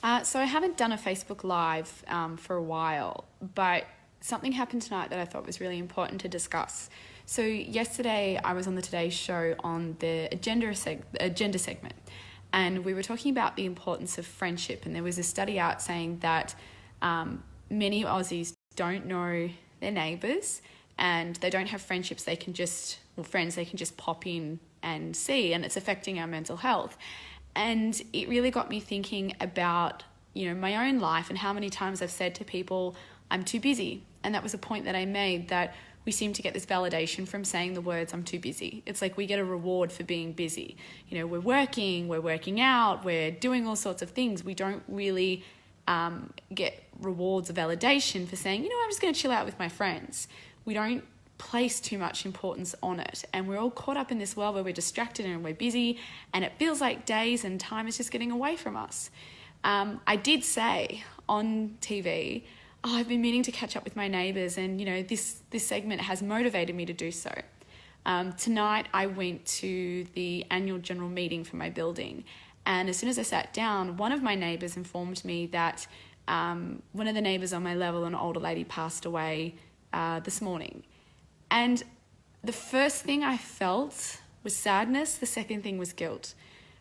So I haven't done a Facebook Live for a while, but something happened tonight that I thought was really important to discuss. So yesterday I was on the Today Show on the agenda segment, and we were talking about the importance of friendship. And there was a study out saying that many Aussies don't know their neighbours, and they don't have friendships friends they can just pop in and see, and it's affecting our mental health. And it really got me thinking about, my own life and how many times I've said to people, I'm too busy. And that was a point that I made, that we seem to get this validation from saying the words, I'm too busy. It's like we get a reward for being busy. We're working out, we're doing all sorts of things. We don't really get rewards or validation for saying, I'm just going to chill out with my friends. We don't place too much importance on it, and we're all caught up in this world where we're distracted and we're busy, and it feels like days and time is just getting away from us. I did say on TV, I've been meaning to catch up with my neighbours, and this segment has motivated me to do so. Tonight I went to the annual general meeting for my building, and as soon as I sat down, one of my neighbours informed me that one of the neighbours on my level, an older lady, passed away this morning. And the first thing I felt was sadness. The second thing was guilt.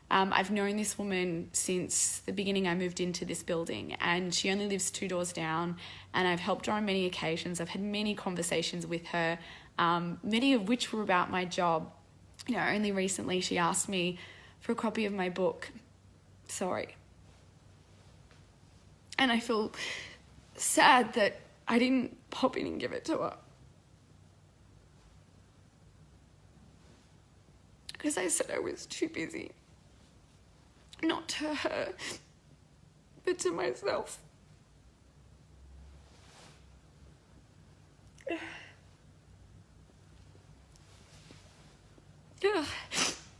I've known this woman since the beginning I moved into this building, and she only lives 2 doors down, and I've helped her on many occasions. I've had many conversations with her, many of which were about my job. Only recently she asked me for a copy of my book. Sorry. And I feel sad that I didn't pop in and give it to her, because I said I was too busy. Not to her, but to myself.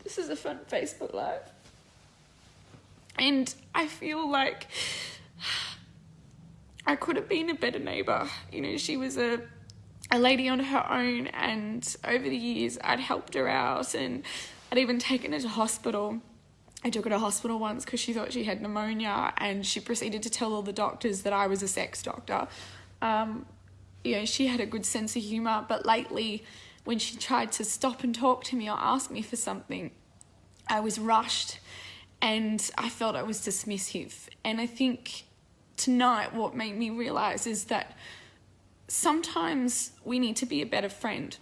This is a fun Facebook Live. And I feel like I could have been a better neighbour. She was a lady on her own, and over the years I'd helped her out, and I'd even taken her to hospital. I took her to hospital once because she thought she had pneumonia, and she proceeded to tell all the doctors that I was a sex doctor. She had a good sense of humour, but lately when she tried to stop and talk to me or ask me for something, I was rushed and I felt I was dismissive. And I think tonight what made me realise is that sometimes we need to be a better friend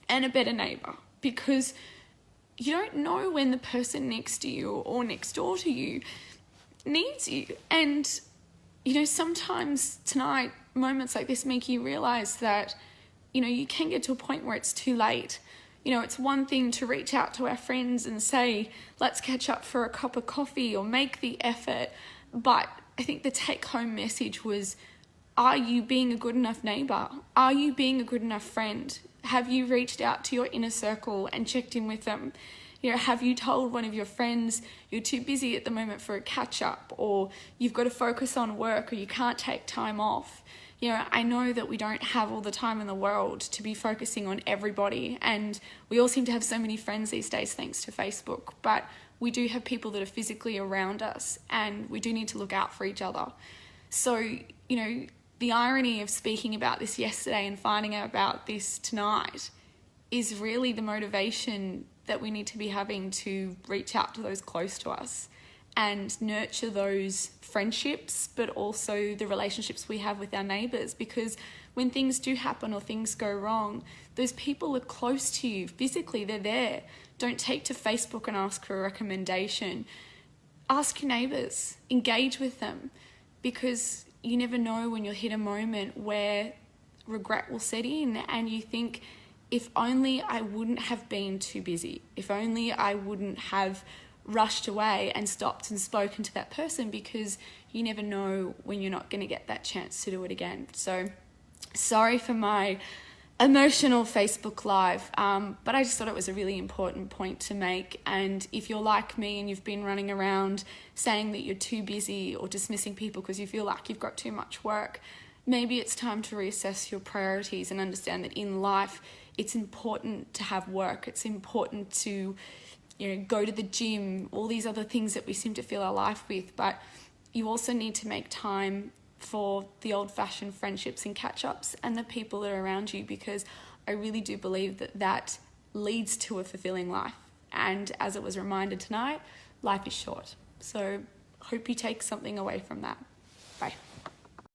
and a better neighbour, because you don't know when the person next to you or next door to you needs you. And, sometimes tonight, moments like this make you realise that, you can get to a point where it's too late. It's one thing to reach out to our friends and say, let's catch up for a cup of coffee or make the effort. But I think the take-home message was, are you being a good enough neighbour? Are you being a good enough friend? Have you reached out to your inner circle and checked in with them? Have you told one of your friends you're too busy at the moment for a catch-up, or you've got to focus on work, or you can't take time off? I know that we don't have all the time in the world to be focusing on everybody, and we all seem to have so many friends these days thanks to Facebook, but we do have people that are physically around us, and we do need to look out for each other. So, the irony of speaking about this yesterday and finding out about this tonight is really the motivation that we need to be having to reach out to those close to us and nurture those friendships, but also the relationships we have with our neighbours. Because when things do happen or things go wrong, those people are close to you physically, they're there. Don't take to Facebook and ask for a recommendation. Ask your neighbours, engage with them, because you never know when you'll hit a moment where regret will set in and you think, if only I wouldn't have been too busy, if only I wouldn't have rushed away and stopped and spoken to that person, because you never know when you're not going to get that chance to do it again. So sorry for my emotional Facebook Live, but I just thought it was a really important point to make. And if you're like me and you've been running around saying that you're too busy or dismissing people because you feel like you've got too much work, maybe it's time to reassess your priorities and understand that in life it's important to have work, it's important to go to the gym, all these other things that we seem to fill our life with, but you also need to make time for the old-fashioned friendships and catch-ups and the people that are around you, because I really do believe that that leads to a fulfilling life. And as it was reminded tonight, life is short. So hope you take something away from that. Bye.